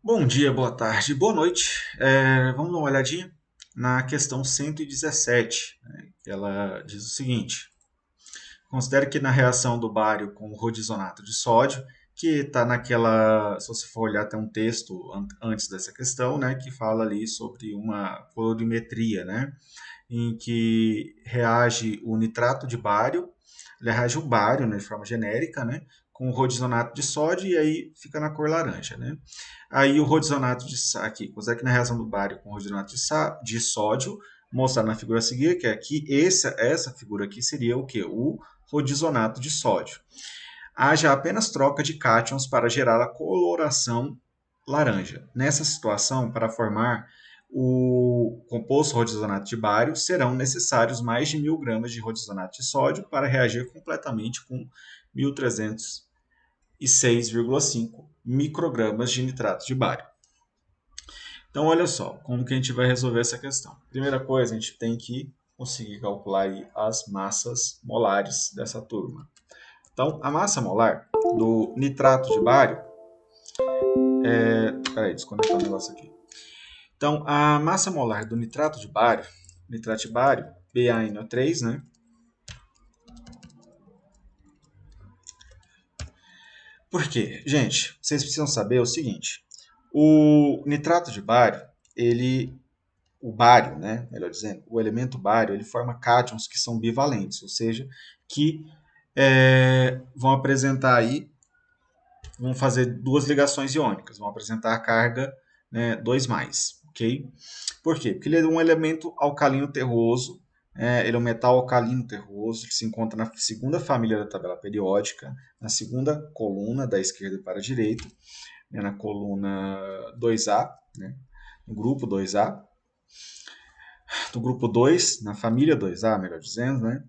Bom dia, boa tarde, boa noite. Vamos dar uma olhadinha na questão 117, né? Ela diz o seguinte: considere que na reação do bário com o rodizonato de sódio, que está naquela, se você for olhar, tem um texto antes dessa questão, né, que fala ali sobre uma colorimetria, né, em que reage o nitrato de bário, ele reage o bário, né, de forma genérica, né, com o rodizonato de sódio e aí fica na cor laranja, né? Aí o rodizonato de aqui, considera que na reação do bário com o rodizonato de sódio, mostrar na figura a seguir, que é aqui, essa figura aqui seria o que? O rodizonato de sódio. Haja apenas troca de cátions para gerar a coloração laranja. Nessa situação, para formar o composto rodizonato de bário, serão necessários mais de 1.000 gramas de rodizonato de sódio para reagir completamente com 1.306,5 microgramas de nitrato de bário. Então, olha só, como que a gente vai resolver essa questão. Primeira coisa, a gente tem que conseguir calcular aí as massas molares dessa turma. Então, a massa molar do nitrato de bário Peraí, desconectar um negócio aqui. Então, a massa molar do nitrato de bário, BaNO3, né? Por quê? Gente, vocês precisam saber o seguinte: o nitrato de bário, o bário, né? Melhor dizendo, o elemento bário, ele forma cátions que são bivalentes, ou seja, que vão apresentar aí, vão fazer duas ligações iônicas, vão apresentar a carga, né, 2 mais, ok? Por quê? Porque ele é um elemento alcalino terroso, ele é um metal alcalino terroso, ele se encontra na segunda família da tabela periódica, na segunda coluna, da esquerda para a direita, né, na coluna 2A, né, no grupo 2A, do grupo 2, na família 2A, melhor dizendo, né,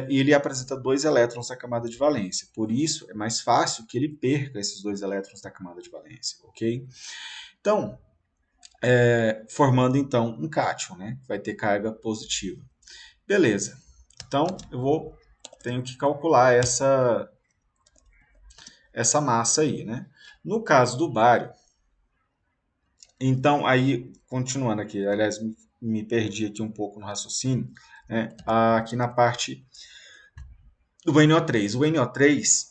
e ele apresenta dois elétrons da camada de valência. Por isso, é mais fácil que ele perca esses dois elétrons da camada de valência, ok? Então, formando então um cátion, né? Vai ter carga positiva. Beleza. Então tenho que calcular essa massa aí, né? No caso do bário, então aí continuando aqui, aliás me perdi aqui um pouco no raciocínio, né? Aqui na parte do NO3. O NO3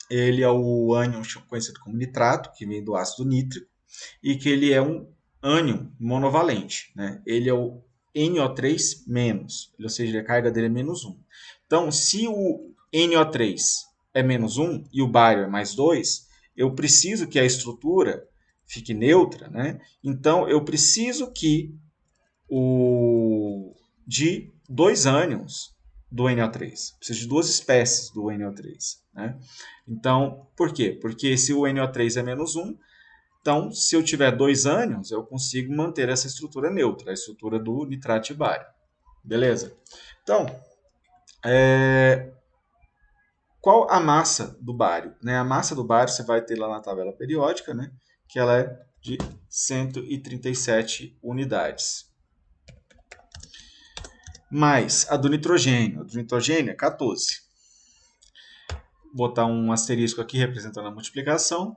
ele é o ânion conhecido como nitrato, que vem do ácido nítrico, e que ele é um ânion monovalente, né? Ele é o NO3 menos, ou seja, a carga dele é menos 1. Então, se o NO3 é menos 1 e o bário é mais 2, eu preciso que a estrutura fique neutra, né? Então, eu preciso que de dois ânions do NO3. Preciso de duas espécies do NO3. Né? Então, por quê? Porque se o NO3 é menos 1, então, se eu tiver dois ânions, eu consigo manter essa estrutura neutra, a estrutura do nitrato de bário. Beleza? Então, qual a massa do bário? Né? A massa do bário você vai ter lá na tabela periódica, né? Que ela é de 137 unidades. Mais a do nitrogênio. A do nitrogênio é 14. Vou botar um asterisco aqui representando a multiplicação.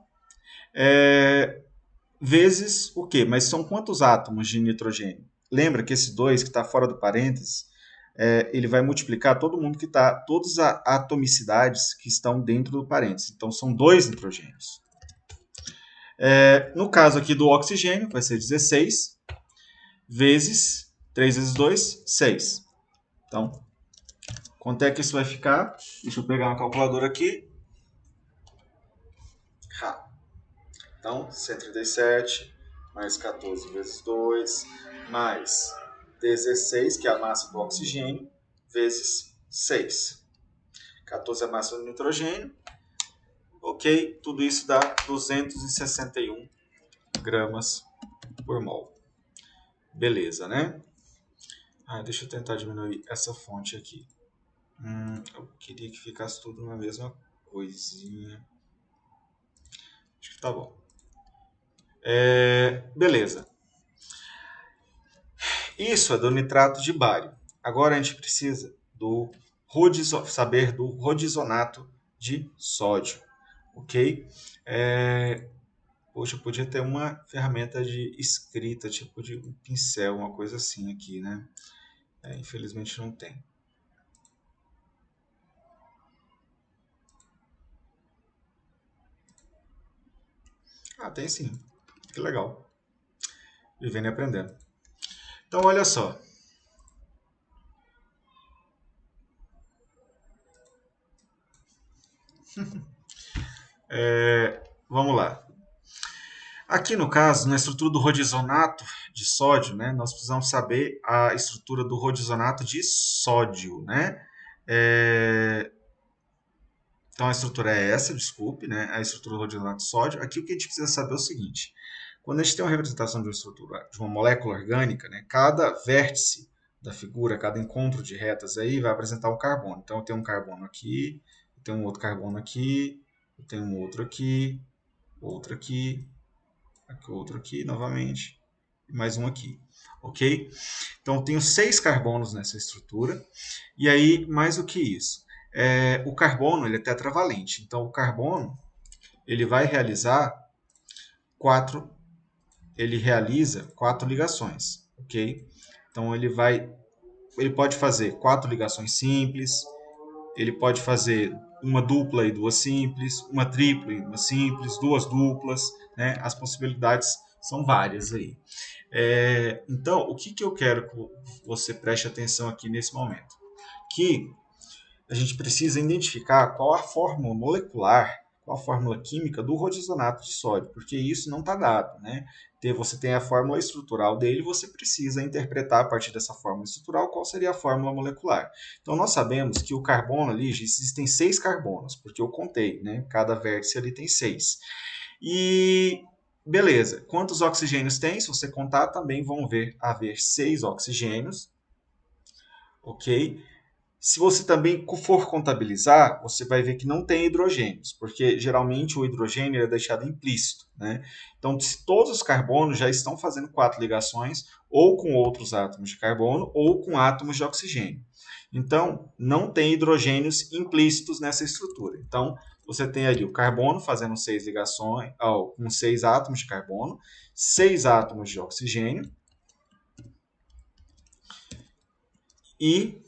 Vezes o quê? Mas são quantos átomos de nitrogênio? Lembra que esse 2 que está fora do parênteses, ele vai multiplicar todo mundo que está, todas as atomicidades que estão dentro do parênteses. Então são dois nitrogênios. No caso aqui do oxigênio, vai ser 16 vezes 3 vezes 2, 6. Então, quanto é que isso vai ficar? Deixa eu pegar uma calculadora aqui. Então, 137 mais 14 vezes 2, mais 16, que é a massa do oxigênio, vezes 6. 14 é a massa do nitrogênio. Ok, tudo isso dá 261 gramas por mol. Beleza, né? Deixa eu tentar diminuir essa fonte aqui. Eu queria que ficasse tudo na mesma coisinha. Acho que tá bom. Beleza. Isso é do nitrato de bário. Agora a gente precisa saber do rodizonato de sódio, ok? Poxa, podia ter uma ferramenta de escrita, tipo de um pincel, uma coisa assim aqui, né? Infelizmente não tem. Ah, tem sim. Que legal. Vivendo e aprendendo. Então, olha só. Vamos lá. Aqui no caso, na estrutura do rodizonato de sódio, né, nós precisamos saber a estrutura do rodizonato de sódio, né? É, Então a estrutura é essa, desculpe, né? A estrutura do rodizonato de sódio. Aqui o que a gente precisa saber é o seguinte: quando a gente tem uma representação de uma estrutura, de uma molécula orgânica, né, cada vértice da figura, cada encontro de retas aí vai apresentar um carbono. Então eu tenho um carbono aqui, eu tenho um outro carbono aqui, eu tenho um outro aqui, outro aqui novamente, e mais um aqui, ok? Então eu tenho 6 carbonos nessa estrutura, e aí mais do que isso, o carbono ele é tetravalente, então o carbono ele vai realizar quatro, ele realiza 4 ligações, ok? Então ele pode fazer 4 ligações simples, ele pode fazer uma dupla e duas simples, uma tripla e uma simples, duas duplas, né? As possibilidades são várias aí. Então, o que eu quero que você preste atenção aqui nesse momento? Que a gente precisa identificar qual a fórmula molecular, qual a fórmula química do rodizonato de sódio, porque isso não está dado, né? Você tem a fórmula estrutural dele, você precisa interpretar a partir dessa fórmula estrutural qual seria a fórmula molecular. Então, nós sabemos que o carbono ali, existem 6 carbonos, porque eu contei, né? Cada vértice ali tem 6. E beleza, quantos oxigênios tem? Se você contar, também vão haver 6 oxigênios, ok? Se você também for contabilizar, você vai ver que não tem hidrogênios, porque geralmente o hidrogênio é deixado implícito, né? Então, se todos os carbonos já estão fazendo 4 ligações, ou com outros átomos de carbono, ou com átomos de oxigênio. Então, não tem hidrogênios implícitos nessa estrutura. Então, você tem ali o carbono fazendo 6 ligações, com 6 átomos de carbono, 6 átomos de oxigênio e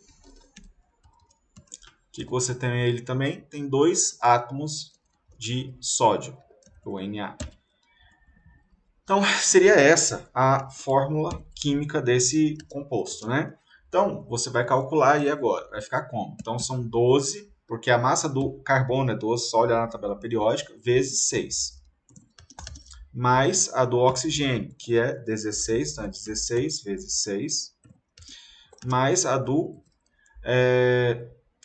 que você tem ele também, tem 2 átomos de sódio, o Na. Então, seria essa a fórmula química desse composto, né? Então, você vai calcular aí agora, vai ficar como? Então, são 12, porque a massa do carbono é 12, só olhar na tabela periódica, vezes 6. Mais a do oxigênio, que é 16, então é 16 vezes 6, mais a do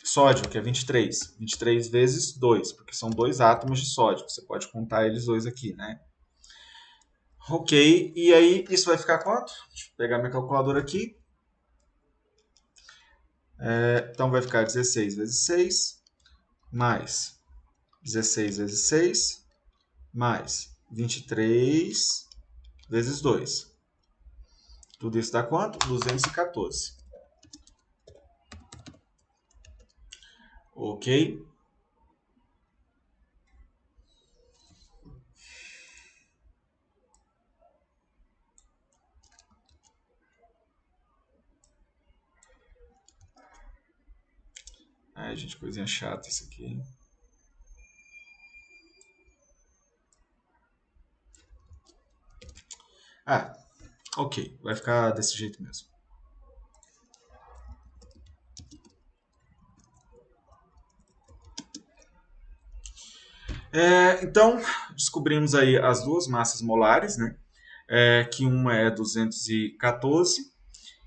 sódio, que é 23. 23 vezes 2, porque são 2 átomos de sódio. Você pode contar eles dois aqui, né? Ok, e aí isso vai ficar quanto? Deixa eu pegar minha calculadora aqui. Então vai ficar 16 vezes 6, mais 16 vezes 6, mais 23 vezes 2. Tudo isso dá quanto? 214. Ok? Ai, gente, coisinha chata isso aqui. Ah, ok. Vai ficar desse jeito mesmo. Então, descobrimos aí as duas massas molares, né? Que uma é 214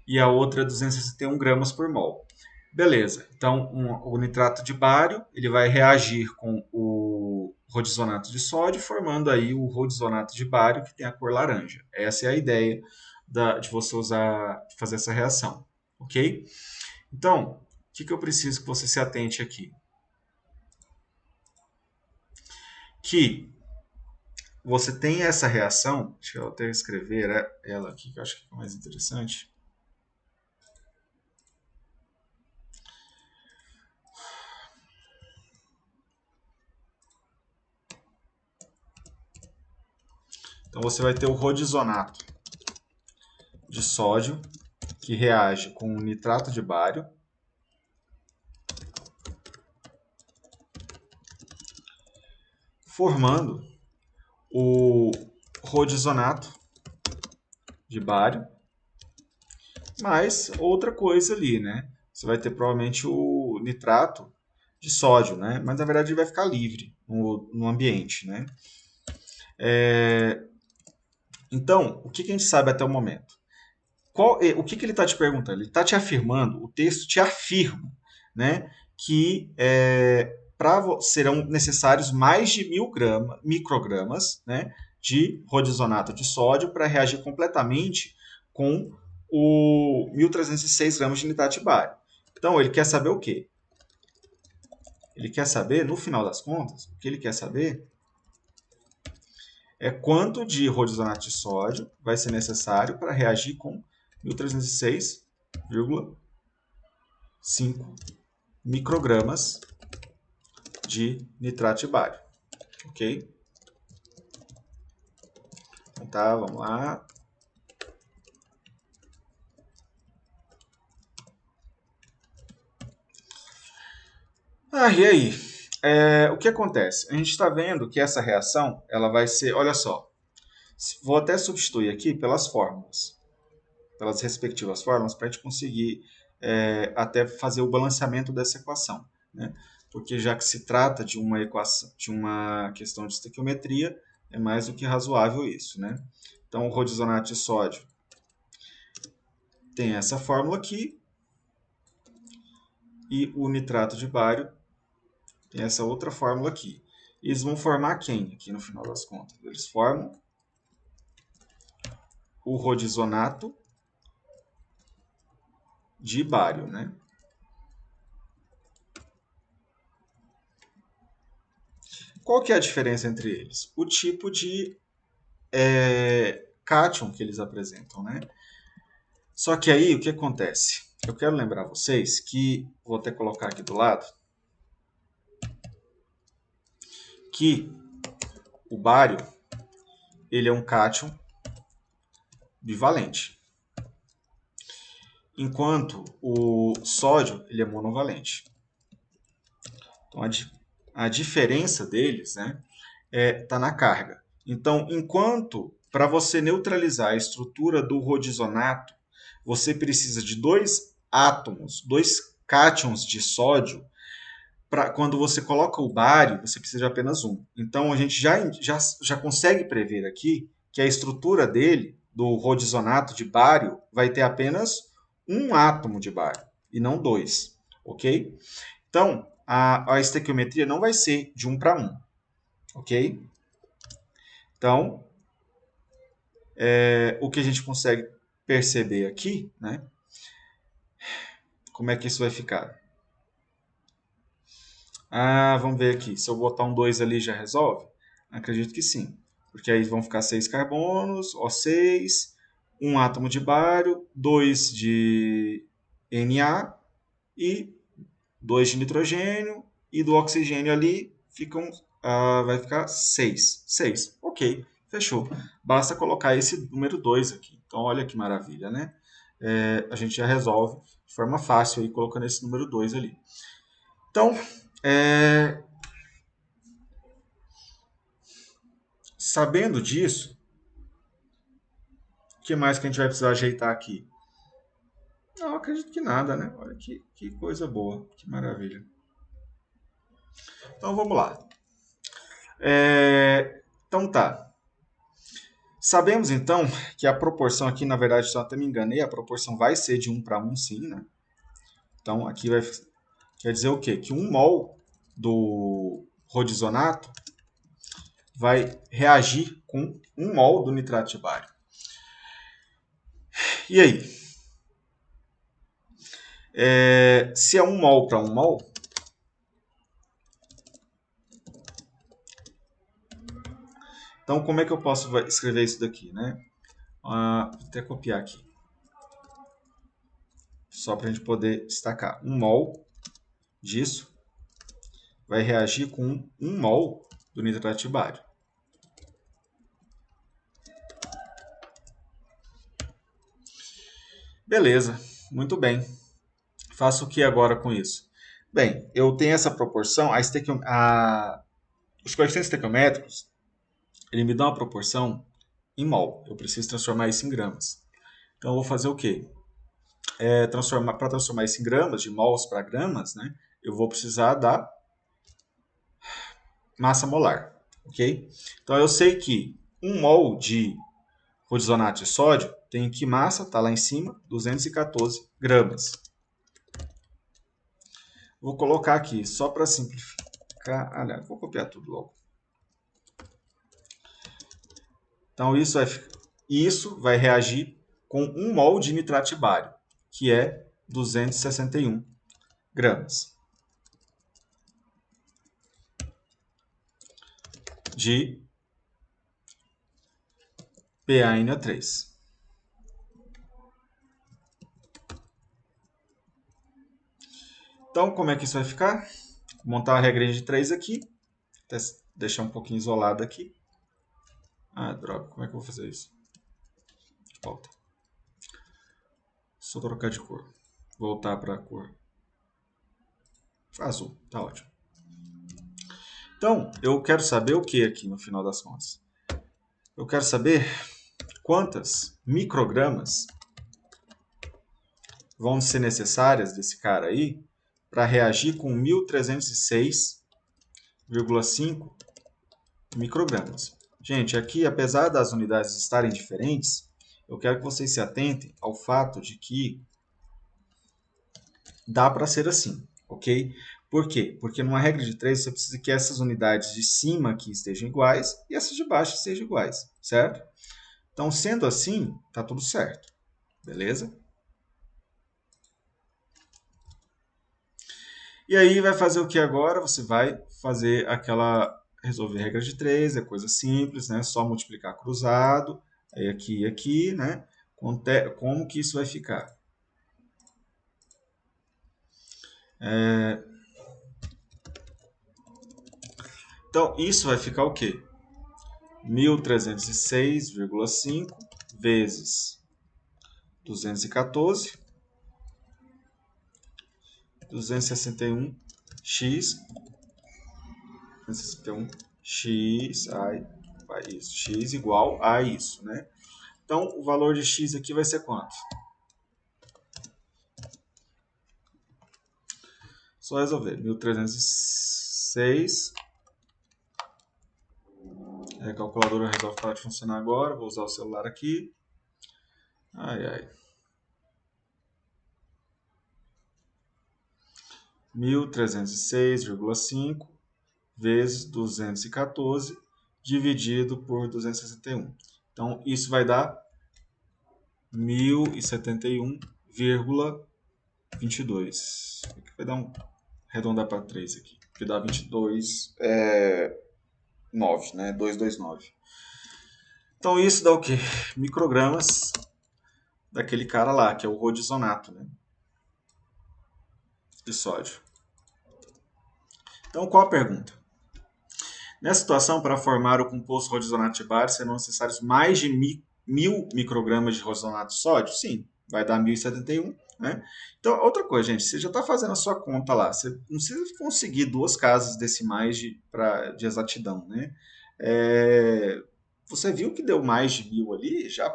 e a outra é 261 gramas por mol. Beleza, então o nitrato de bário ele vai reagir com o rodizonato de sódio, formando aí o rodizonato de bário que tem a cor laranja. Essa é a ideia de você de fazer essa reação, ok? Então, o que eu preciso que você se atente aqui? Que você tem essa reação, deixa eu até escrever ela aqui, que eu acho que é mais interessante. Então você vai ter o rodizonato de sódio, que reage com o nitrato de bário, formando o rodizonato de bário, mais outra coisa ali, né? Você vai ter provavelmente o nitrato de sódio, né? Mas na verdade ele vai ficar livre no ambiente, né? Então, o que a gente sabe até o momento? O que ele está te perguntando? Ele está te afirmando, o texto te afirma, né, que serão necessários mais de 1.000 microgramas, né, de rodizonato de sódio para reagir completamente com o 1.306 gramas de nitrato de bário. Então, ele quer saber o quê? Ele quer saber, no final das contas, o que ele quer saber é quanto de rodizonato de sódio vai ser necessário para reagir com 1.306,5 microgramas de nitrato de bário. Ok? Então tá, vamos lá. E aí? O que acontece? A gente está vendo que essa reação ela vai ser, olha só, vou até substituir aqui pelas fórmulas, pelas respectivas fórmulas, para a gente conseguir até fazer o balanceamento dessa equação, né? Porque já que se trata de uma equação, de uma questão de estequiometria, é mais do que razoável isso, né? Então, o rodizonato de sódio tem essa fórmula aqui e o nitrato de bário tem essa outra fórmula aqui. Eles vão formar quem aqui no final das contas? Eles formam o rodizonato de bário, né? Qual que é a diferença entre eles? O tipo de cátion que eles apresentam, né? Só que aí o que acontece? Eu quero lembrar vocês que, vou até colocar aqui do lado, que o bário ele é um cátion bivalente, enquanto o sódio ele é monovalente. Então a diferença deles, né, está na carga. Então, enquanto para você neutralizar a estrutura do rodizonato, você precisa de dois átomos, dois cátions de sódio, quando você coloca o bário, você precisa de apenas um. Então, a gente já consegue prever aqui que a estrutura dele, do rodizonato de bário, vai ter apenas um átomo de bário, e não dois. Ok? Então, a estequiometria não vai ser de 1 para 1. Ok? Então, o que a gente consegue perceber aqui, né? Como é que isso vai ficar? Vamos ver aqui. Se eu botar um 2 ali, já resolve? Acredito que sim. Porque aí vão ficar 6 carbonos, O6, um átomo de bário, 2 de Na e 2 de nitrogênio. E do oxigênio ali vai ficar 6. 6. Ok, fechou. Basta colocar esse número 2 aqui. Então, olha que maravilha, né? A gente já resolve de forma fácil aí, colocando esse número 2 ali. Então, sabendo disso, o que mais que a gente vai precisar ajeitar aqui? Não, acredito que nada, né? Olha que coisa boa, que maravilha. Então vamos lá. Então tá. Sabemos então que a proporção aqui, na verdade, só até me enganei, a proporção vai ser de 1 para 1, sim, né? Então aqui quer dizer o quê? Que 1 mol do rodizonato vai reagir com 1 mol do nitrato de bário. E aí? Se é 1 mol para 1 mol, então como é que eu posso escrever isso daqui, né? Vou até copiar aqui. Só para a gente poder destacar. 1 mol disso vai reagir com 1 mol do nitrato de bário. Beleza, muito bem. Faço o que agora com isso? Bem, eu tenho essa proporção, os coeficientes estequiométricos, ele me dá uma proporção em mol. Eu preciso transformar isso em gramas. Então, eu vou fazer o quê? Para transformar isso em gramas, de mols para gramas, né, eu vou precisar da massa molar, ok? Então, eu sei que 1 mol de rodizonato de sódio tem que massa, está lá em cima, 214 gramas. Vou colocar aqui, só para simplificar. Aliás, vou copiar tudo logo. Então, isso vai reagir com 1 mol de nitrato de bário, que é 261 gramas de PaNO3. Então, como é que isso vai ficar? Vou montar uma regrinha de 3 aqui. Deixar um pouquinho isolado aqui. Ah, droga, como é que eu vou fazer isso? Volta. Só trocar de cor. Voltar para a cor azul. Tá ótimo. Então, eu quero saber o que aqui no final das contas? Eu quero saber quantas microgramas vão ser necessárias desse cara aí para reagir com 1306,5 microgramas. Gente, aqui, apesar das unidades estarem diferentes, eu quero que vocês se atentem ao fato de que dá para ser assim, ok? Por quê? Porque numa regra de 3 você precisa que essas unidades de cima aqui estejam iguais e essas de baixo estejam iguais, certo? Então, sendo assim, tá tudo certo, beleza? E aí vai fazer o que agora? Você vai fazer resolver regra de 3, é coisa simples, né? Só multiplicar cruzado, aí aqui e aqui, né? Como que isso vai ficar? Então, isso vai ficar o quê? 1306,5 vezes 214, 261x, 261x, x igual a isso, né? Então, o valor de x aqui vai ser quanto? Só resolver. 1306. A calculadora resolve parar de funcionar agora. Vou usar o celular aqui. Ai, ai. 1306,5 vezes 214 dividido por 261. Então, isso vai dar 1071,22. Vai dar arredondar para 3 aqui, que dá 22, 9, né? 229. Então, isso dá o quê? Microgramas daquele cara lá, que é o rodizonato, né? De sódio. Então, qual a pergunta? Nessa situação, para formar o composto rodizonato de bário, serão necessários mais de 1000 microgramas de rodizonato de sódio? Sim, vai dar 1071. Né? Então, outra coisa, gente, você já está fazendo a sua conta lá. Você não precisa conseguir 2 casas decimais de exatidão. Né? Você viu que deu mais de 1000 ali, já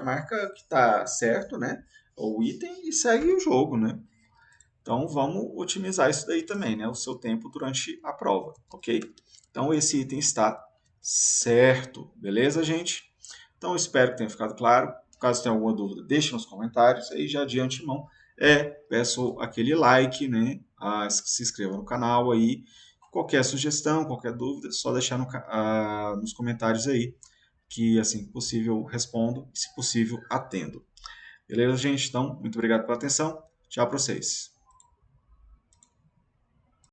marca que está certo, né? O item e segue o jogo, né? Então vamos otimizar isso daí também, né? O seu tempo durante a prova, ok? Então esse item está certo, beleza, gente? Então espero que tenha ficado claro. Caso tenha alguma dúvida, deixe nos comentários. Aí já de antemão, peço aquele like, né? Se inscreva no canal aí. Qualquer sugestão, qualquer dúvida, só deixar nos comentários aí, que assim que possível respondo e se possível atendo. Beleza, gente? Então, muito obrigado pela atenção. Tchau para vocês.